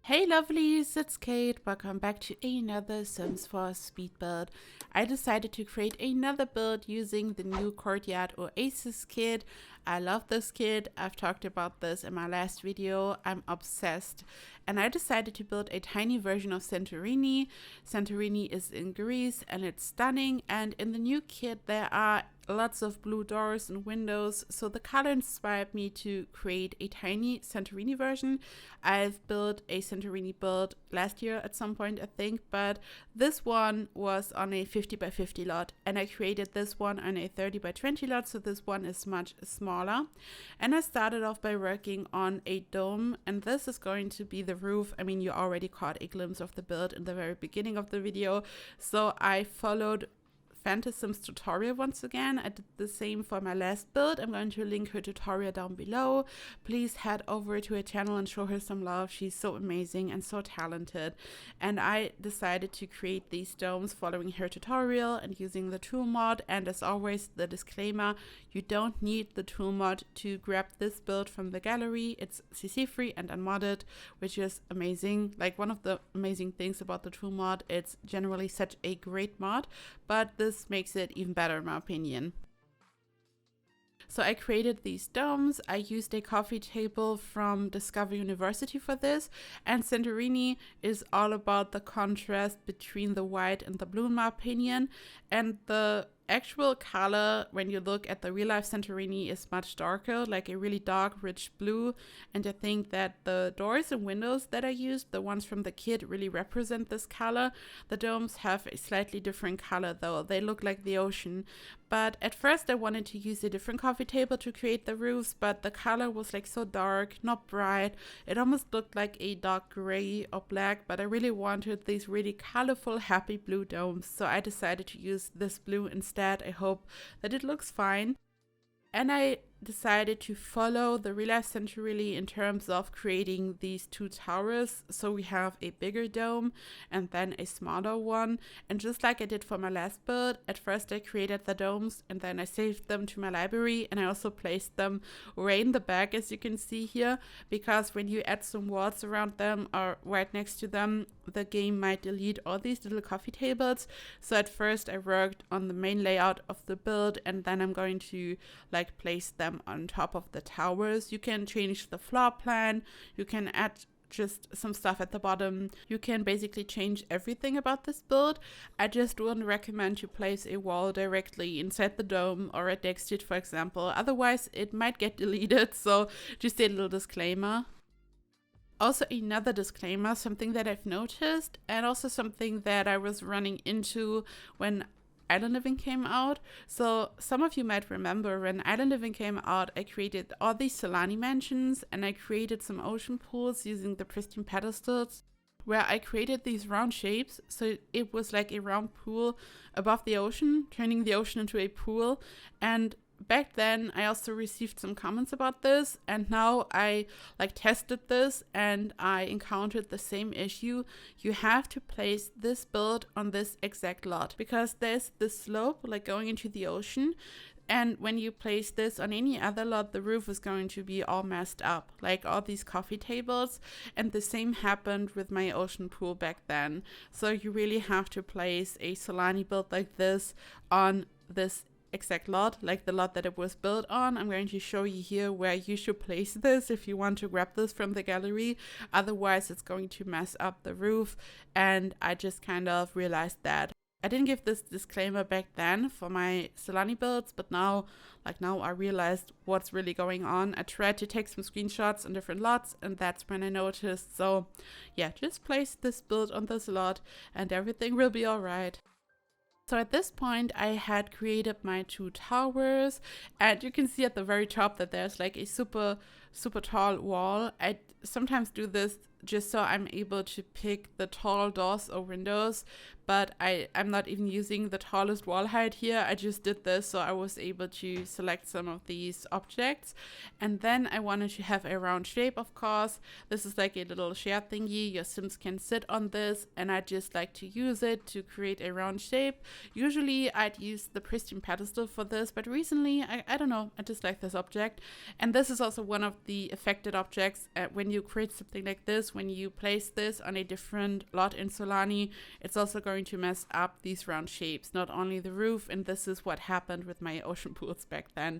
Hey lovelies, it's Kate. Welcome back to another Sims 4 speed build. I decided to create another build using the new Courtyard Oasis kit. I love this kit. I've talked about this in my last video. I'm obsessed. And I decided to build a tiny version of Santorini. Santorini is in Greece and it's stunning. And in the new kit there are lots of blue doors and windows, so the color inspired me to create a tiny Santorini version. I've built a Santorini build last year at some point, I think, but this one was on a 50 by 50 lot, and I created this one on a 30 by 20 lot, so this one is much smaller. And I started off by working on a dome, and this is going to be the roof. I mean, you already caught a glimpse of the build in the very beginning of the video, so I followed Finalizing's tutorial once again. I did the same for my last build. I'm going to link her tutorial down below. Please head over to her channel and show her some love. She's so amazing and so talented. And I decided to create these domes following her tutorial and using the tool mod. And as always, the disclaimer, you don't need the tool mod to grab this build from the gallery. It's CC free and unmodded, which is amazing. Like, one of the amazing things about the tool mod, it's generally such a great mod, but this makes it even better in my opinion. So I created these domes. I used a coffee table from Discover University for this, and Santorini is all about the contrast between the white and the blue in my opinion, and the actual color when you look at the real life Santorini is much darker, like a really dark rich blue. And I think that the doors and windows that I used, the ones from the kit, really represent this color. The domes have a slightly different color though. They look like the ocean. But at first I wanted to use a different coffee table to create the roofs, but the color was like so dark, not bright. It almost looked like a dark gray or black, but I really wanted these really colorful happy blue domes, so I decided to use this blue instead. I hope that it looks fine. And I decided to follow the real life Santorini in terms of creating these two towers. So we have a bigger dome and then a smaller one. And just like I did for my last build, at first I created the domes and then I saved them to my library, and I also placed them way in the back, as you can see here, because when you add some walls around them or right next to them, the game might delete all these little coffee tables. So at first I worked on the main layout of the build, and then I'm going to like place them on top of the towers. You can change the floor plan, you can add just some stuff at the bottom. You can basically change everything about this build. I just wouldn't recommend to place a wall directly inside the dome or right next to it, for example. Otherwise it might get deleted, so just a little disclaimer. Also, another disclaimer, something that I've noticed, and also something that I was running into when Island Living came out. So some of you might remember when Island Living came out, I created all these Sulani mansions, and I created some ocean pools using the pristine pedestals, where I created these round shapes. So it was like a round pool above the ocean, turning the ocean into a pool. And back then I also received some comments about this, and now I like tested this and I encountered the same issue. You have to place this build on this exact lot because there's this slope like going into the ocean, and when you place this on any other lot, the roof is going to be all messed up, like all these coffee tables. And the same happened with my ocean pool back then. So you really have to place a Sulani build like this on this exact lot, like the lot that it was built on. I'm going to show you here where you should place this if you want to grab this from the gallery. Otherwise it's going to mess up the roof, and I just kind of realized that. I didn't give this disclaimer back then for my Sulani builds, but now I realized what's really going on. I tried to take some screenshots on different lots, and that's when I noticed. So yeah, just place this build on this lot and everything will be alright. So at this point I had created my two towers, and you can see at the very top that there's like a super tall wall. I sometimes do this just so I'm able to pick the tall doors or windows, but I'm not even using the tallest wall height here. I just did this so I was able to select some of these objects. And then I wanted to have a round shape, of course. This is like a little chair thingy. Your Sims can sit on this, and I just like to use it to create a round shape. Usually I'd use the pristine pedestal for this, but recently I don't know, I just like this object. And this is also one of the affected objects. When you create something like this, when you place this on a different lot in Sulani, it's also going to mess up these round shapes, not only the roof, and this is what happened with my ocean pools back then.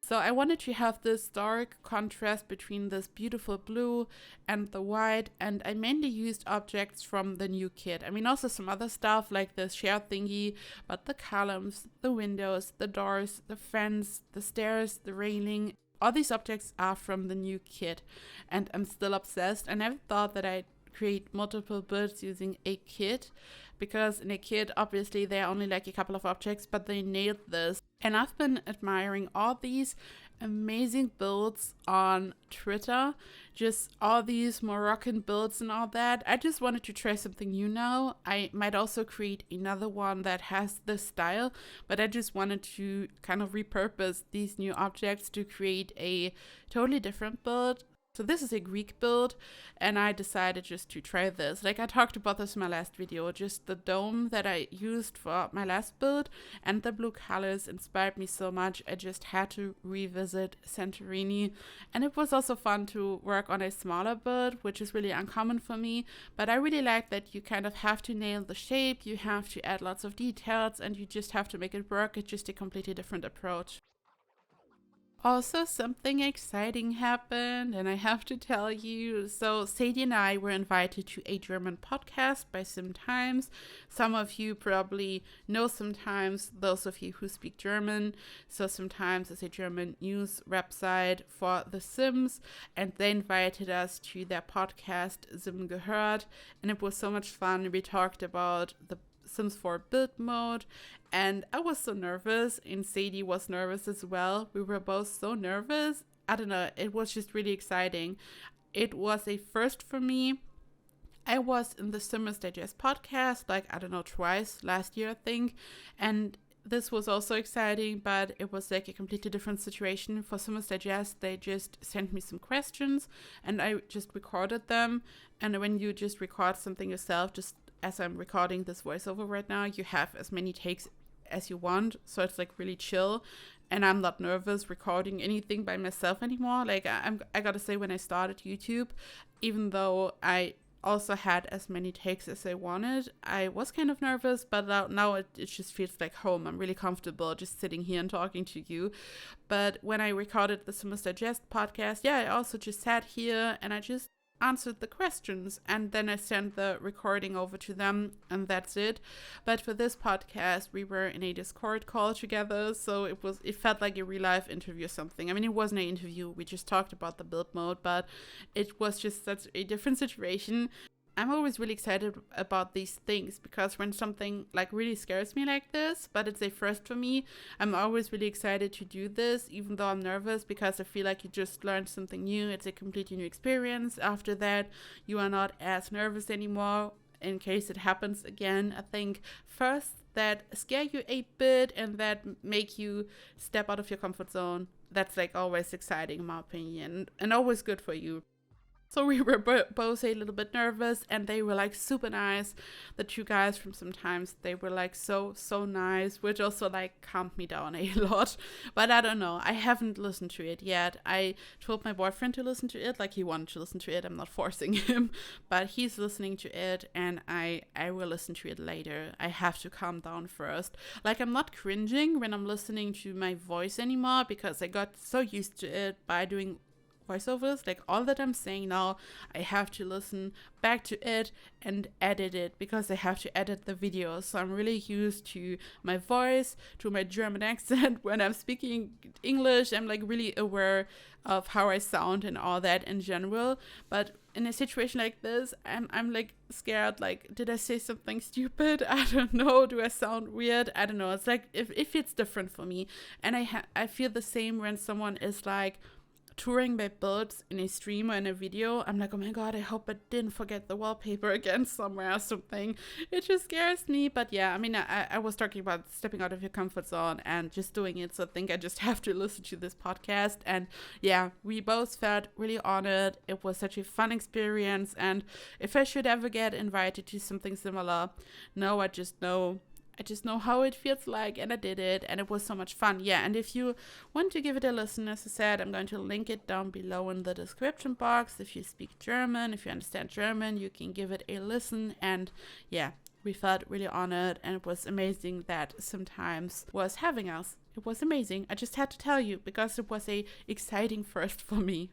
So I wanted to have this dark contrast between this beautiful blue and the white, and I mainly used objects from the new kit. I mean, also some other stuff like this shared thingy, but the columns, the windows, the doors, the fence, the stairs, the railing, all these objects are from the new kit, and I'm still obsessed. I never thought that I'd create multiple builds using a kit, because in a kit obviously there are only like a couple of objects, but they nailed this. And I've been admiring all these amazing builds on Twitter, just all these Moroccan builds and all that. I just wanted to try something new now. I might also create another one that has this style, but I just wanted to kind of repurpose these new objects to create a totally different build. So this is a Greek build, and I decided just to try this. Like I talked about this in my last video, just the dome that I used for my last build and the blue colors inspired me so much. I just had to revisit Santorini, and it was also fun to work on a smaller build, which is really uncommon for me. But I really like that you kind of have to nail the shape, you have to add lots of details, and you just have to make it work. It's just a completely different approach. Also, something exciting happened, and I have to tell you. So, Sadie and I were invited to a German podcast by Sometimes. Some of you probably know Sometimes, those of you who speak German. So, Sometimes is a German news website for The Sims, and they invited us to their podcast, Sim gehört, and it was so much fun. We talked about the Sims 4 build mode, and I was so nervous, and Sadie was nervous as well. We were both so nervous. I don't know, it was just really exciting. It was a first for me. I was in the Simmers Digest podcast, like, I don't know, twice last year, I think, and this was also exciting, but it was like a completely different situation. For Simmers Digest, they just sent me some questions, and I just recorded them, and when you just record something yourself, just as I'm recording this voiceover right now, you have as many takes as you want, so it's like really chill, and I'm not nervous recording anything by myself anymore. Like I gotta say, when I started YouTube, even though I also had as many takes as I wanted, I was kind of nervous, but now it just feels like home. I'm really comfortable just sitting here and talking to you. But when I recorded the Simmers Digest podcast, I also just sat here and I just answered the questions, and then I sent the recording over to them, and that's it. But for this podcast, we were in a Discord call together, so it felt like a real life interview or something. I mean, it wasn't an interview, we just talked about the build mode, but it was just such a different situation. I'm always really excited about these things, because when something like really scares me like this, but it's a first for me, I'm always really excited to do this, even though I'm nervous, because I feel like you just learned something new. It's a completely new experience. After that, you are not as nervous anymore in case it happens again. I think first that scare you a bit and that make you step out of your comfort zone. That's like always exciting in my opinion, and always good for you. So we were both a little bit nervous, and they were like super nice. The two guys from Sometimes, they were like so nice, which also like calmed me down a lot. But I don't know, I haven't listened to it yet. I told my boyfriend to listen to it, like he wanted to listen to it. I'm not forcing him, but he's listening to it, and I will listen to it later. I have to calm down first. Like, I'm not cringing when I'm listening to my voice anymore, because I got so used to it by doing voiceovers. Like, all that I'm saying now, I have to listen back to it and edit it, because I have to edit the video. So I'm really used to my voice, to my German accent. When I'm speaking English, I'm like really aware of how I sound and all that in general. But in a situation like this, I'm like scared, like, did I say something stupid? I don't know. Do I sound weird? I don't know. It's like, if it's different for me. And I feel the same when someone is like touring my builds in a stream or in a video. I'm like, oh my god, I hope I didn't forget the wallpaper again somewhere or something. It just scares me. But yeah, I mean, I was talking about stepping out of your comfort zone and just doing it. So I think I just have to listen to this podcast. And yeah, we both felt really honored. It was such a fun experience. And if I should ever get invited to something similar, now I just know I just know how it feels like, and I did it, and it was so much fun. Yeah, and if you want to give it a listen, as I said, I'm going to link it down below in the description box. If you speak German, if you understand German, you can give it a listen. And yeah, we felt really honored, and it was amazing that Sometimes was having us. It was amazing. I just had to tell you because it was a exciting first for me.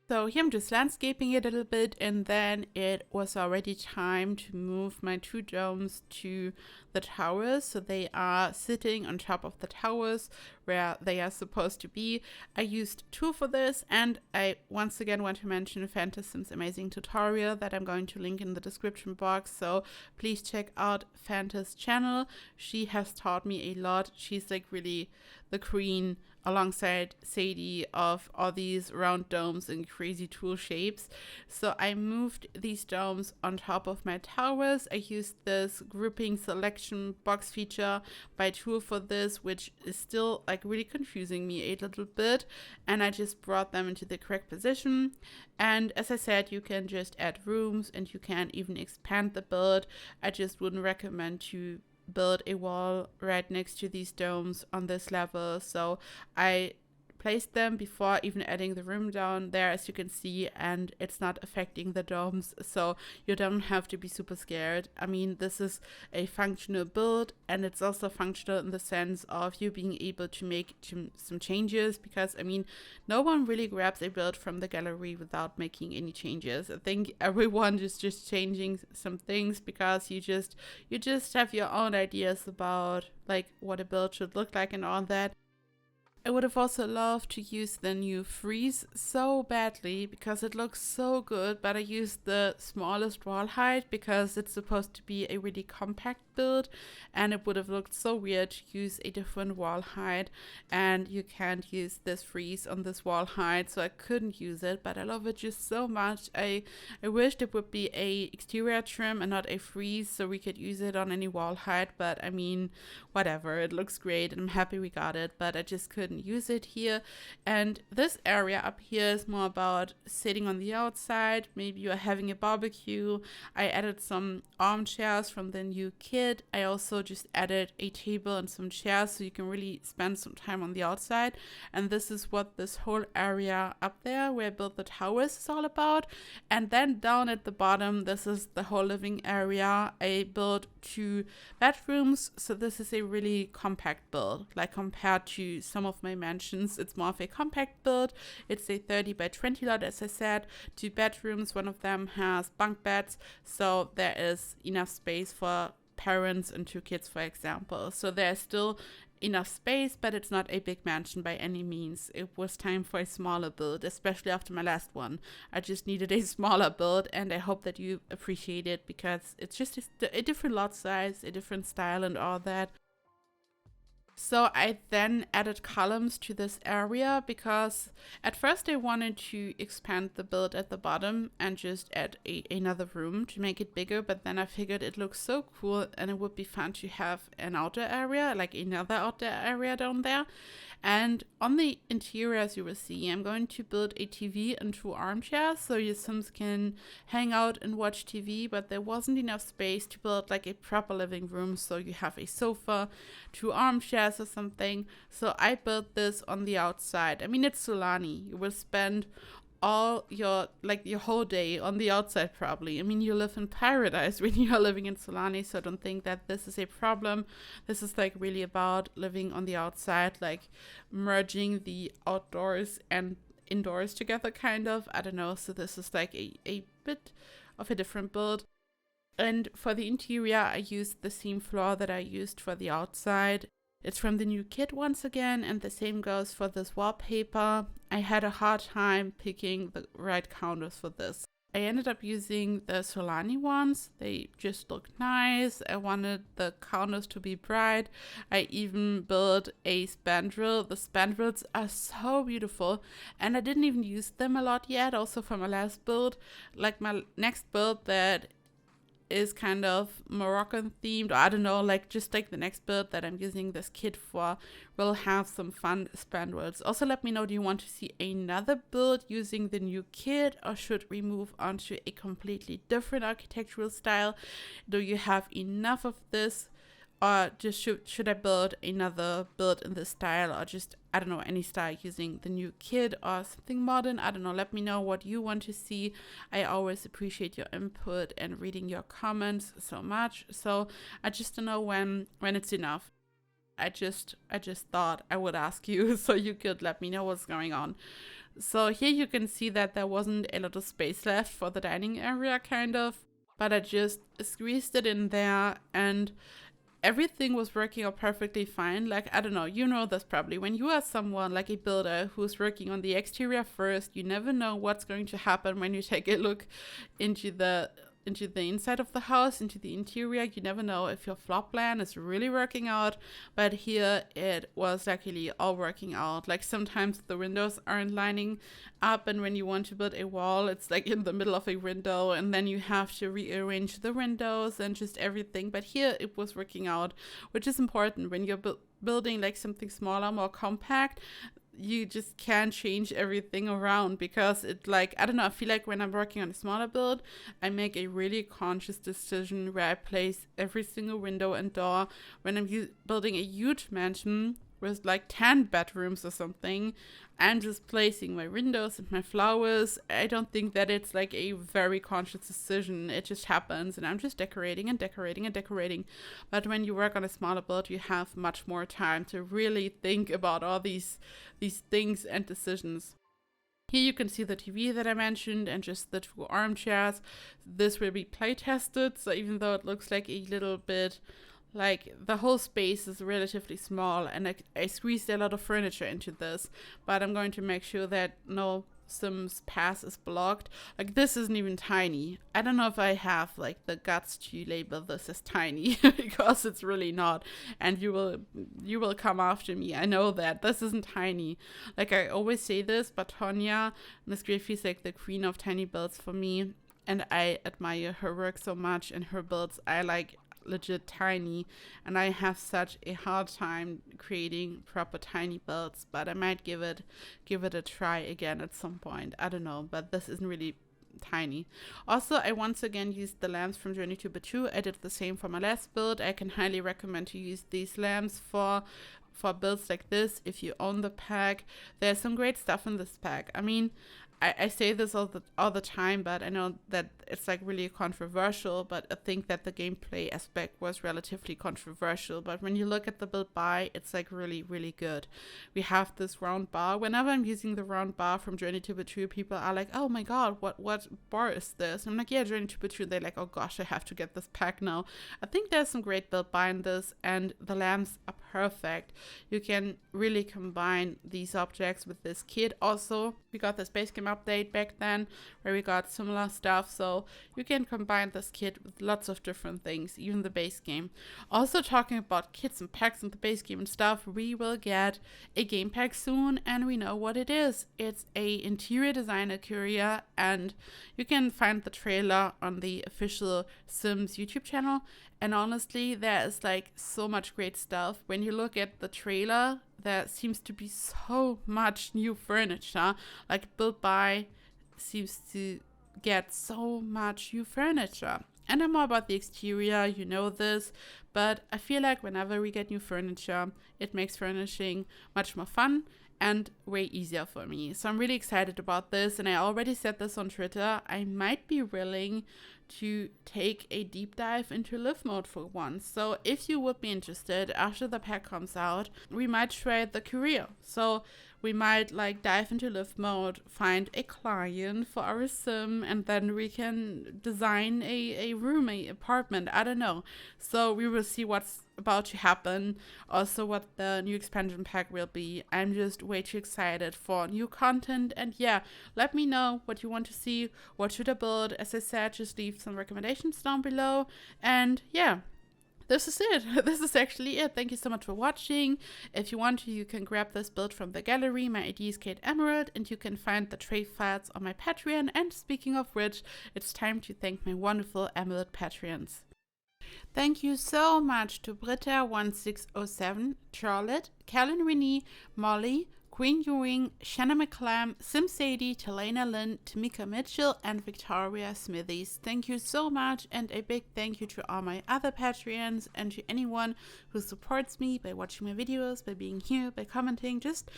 So here I'm just landscaping it a little bit, and then it was already time to move my 2 domes to the towers. So they are sitting on top of the towers where they are supposed to be. I used 2 for this, and I once again want to mention Fantasym's amazing tutorial that I'm going to link in the description box. So please check out Fanta's channel. She has taught me a lot. She's like really the queen alongside Sadie of all these round domes and crazy tool shapes. So I moved these domes on top of my towers. I used this grouping selection box feature by Tool for this, which is still like really confusing me a little bit, and I just brought them into the correct position. And as I said, you can just add rooms and you can even expand the build. I just wouldn't recommend to build a wall right next to these domes on this level. So I placed them before even adding the room down there, as you can see, and it's not affecting the domes, so you don't have to be super scared. I mean, this is a functional build, and it's also functional in the sense of you being able to make some changes, because I mean, no one really grabs a build from the gallery without making any changes. I think everyone is just changing some things because you just have your own ideas about like what a build should look like and all that. I would have also loved to use the new frieze so badly because it looks so good, but I used the smallest wall height because it's supposed to be a really compact build, and it would have looked so weird to use a different wall height, and you can't use this frieze on this wall height, so I couldn't use it, but I love it just so much. I wished it would be a exterior trim and not a frieze so we could use it on any wall height, but I mean, whatever, it looks great and I'm happy we got it, but I just couldn't use it here. And this area up here is more about sitting on the outside. Maybe you are having a barbecue. I added some armchairs from the new kit. I also just added a table and some chairs so you can really spend some time on the outside. And this is what this whole area up there where I built the towers is all about. And then down at the bottom, this is the whole living area. I built 2 bedrooms, so this is a really compact build. Like compared to some of my mansions, it's more of a compact build. It's a 30 by 20 lot, as I said. 2 bedrooms, one of them has bunk beds, so there is enough space for parents and 2 kids, for example. So there's still enough space, but it's not a big mansion by any means. It was time for a smaller build, especially after my last one. I just needed a smaller build, and I hope that you appreciate it because it's just a different lot size, a different style and all that. So I then added columns to this area because at first I wanted to expand the build at the bottom and just add another room to make it bigger, but then I figured it looks so cool and it would be fun to have an outdoor area, like another outdoor area down there. And on the interior, as you will see, I'm going to build a TV and 2 armchairs so your Sims can hang out and watch TV, but there wasn't enough space to build like a proper living room, so you have a sofa, 2 armchairs or something. So I built this on the outside. I mean, it's Sulani. You will spend all your whole day on the outside probably. I mean, you live in paradise when you are living in Sulani, so I don't think that this is a problem. This is like really about living on the outside, like merging the outdoors and indoors together, kind of. I don't know. So this is like a bit of a different build. And for the interior, I used the same floor that I used for the outside. It's from the new kit once again, and the same goes for this wallpaper. I had a hard time picking the right counters for this. I ended up using the Sulani ones. They just look nice. I wanted the counters to be bright. I even built a spandrel. The spandrels are so beautiful, and I didn't even use them a lot yet, also for my last build. Like my next build that is kind of Moroccan themed, or I don't know, like just like the next build that I'm using this kit for will have some fun spandrels. Also let me know, do you want to see another build using the new kit, or should we move on to a completely different architectural style? Do you have enough of this or just should I build another build in this style, or just, I don't know, any style using the new kit or something modern. I don't know. Let me know what you want to see. I always appreciate your input and reading your comments so much. So I just don't know when it's enough. I just thought I would ask you so you could let me know what's going on. So here you can see that there wasn't a lot of space left for the dining area, kind of, but I just squeezed it in there, and everything was working out perfectly fine. Like, I don't know, you know this probably. When you are someone like a builder who's working on the exterior first, you never know what's going to happen when you take a look into the inside of the house, into the interior. You never know if your floor plan is really working out, but here it was luckily all working out. Like, sometimes the windows aren't lining up, and when you want to build a wall, it's like in the middle of a window, and then you have to rearrange the windows and just everything. But here it was working out, which is important when you're building like something smaller, more compact. You just can't change everything around, because it, like, I don't know, I feel like when I'm working on a smaller build, I make a really conscious decision where I place every single window and door. When I'm building a huge mansion with like 10 bedrooms or something, I'm just placing my windows and my flowers. I don't think that it's like a very conscious decision. It just happens, and I'm just decorating and decorating and decorating. But when you work on a smaller build, you have much more time to really think about all these things and decisions. Here you can see the TV that I mentioned and just the 2 armchairs. This will be play tested, so even though it looks like a little bit, like, the whole space is relatively small, and I squeezed a lot of furniture into this, but I'm going to make sure that no Sims pass is blocked. Like, this isn't even tiny. I don't know if I have like the guts to label this as tiny because it's really not, and you will come after me. I know that this isn't tiny. Like, I always say this, but Tonya, Miss Griffey, is like the queen of tiny builds for me, and I admire her work so much, and her builds I like legit tiny, and I have such a hard time creating proper tiny builds, but I might give it a try again at some point. I don't know, but this isn't really tiny. Also, I once again used the lamps from Journey to Batu. I did the same for my last build. I can highly recommend to use these lamps for builds like this if you own the pack. There's some great stuff in this pack. I mean, I say this all the time, but I know that it's like really controversial, but I think that the gameplay aspect was relatively controversial. But when you look at the build buy, it's like really, really good. We have this round bar. Whenever I'm using the round bar from Journey to Batu, people are like, oh my god, what bar is this? And I'm like, yeah, Journey to Batu. They're like, oh gosh, I have to get this pack now. I think there's some great build buy in this, and the lamps are perfect. You can really combine these objects with this kit. Also, we got this base game update back then where we got similar stuff, so you can combine this kit with lots of different things, even the base game. Also, talking about kits and packs and the base game and stuff, we will get a game pack soon, and we know what it is. It's a interior designer courier, and you can find the trailer on the official Sims YouTube channel. And honestly, there is like so much great stuff. When you look at the trailer, there seems to be so much new furniture. Like, Build By seems to get so much new furniture. And I'm all about the exterior, you know this, but I feel like whenever we get new furniture, it makes furnishing much more fun and way easier for me. So I'm really excited about this, and I already said this on Twitter. I might be willing to take a deep dive into live mode for once. So if you would be interested, after the pack comes out, we might try the courier. So we might like dive into live mode, find a client for our sim, and then we can design a room, a apartment, I don't know. So we will see what's about to happen, also what the new expansion pack will be. I'm just way too excited for new content, and yeah, let me know what you want to see, what should I build. As I said, just leave some recommendations down below, and yeah, this is it. This is actually it. Thank you so much for watching. If you want to, you can grab this build from the gallery. My ID is KateEmerald, and you can find the tray files on my Patreon. And speaking of which, it's time to thank my wonderful Emerald Patreons. Thank you so much to Britta1607, Charlotte, Callan Renee, Molly, Queen Ewing, Shanna McClam, Sim Sadie, Talena Lynn, Tamika Mitchell, and Victoria Smithies. Thank you so much, and a big thank you to all my other Patreons and to anyone who supports me by watching my videos, by being here, by commenting. Just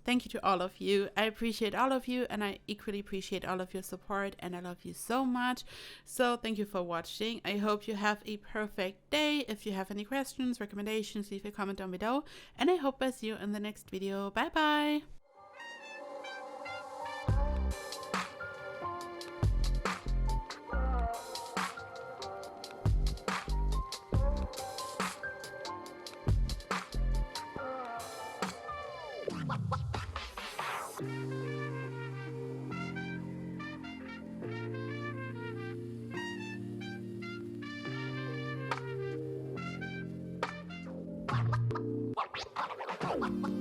thank you to all of you. I appreciate all of you, and I equally appreciate all of your support, and I love you so much. So thank you for watching. I hope you have a perfect day. If you have any questions, recommendations, leave a comment down below, and I hope I see you in the next video. Bye bye. What?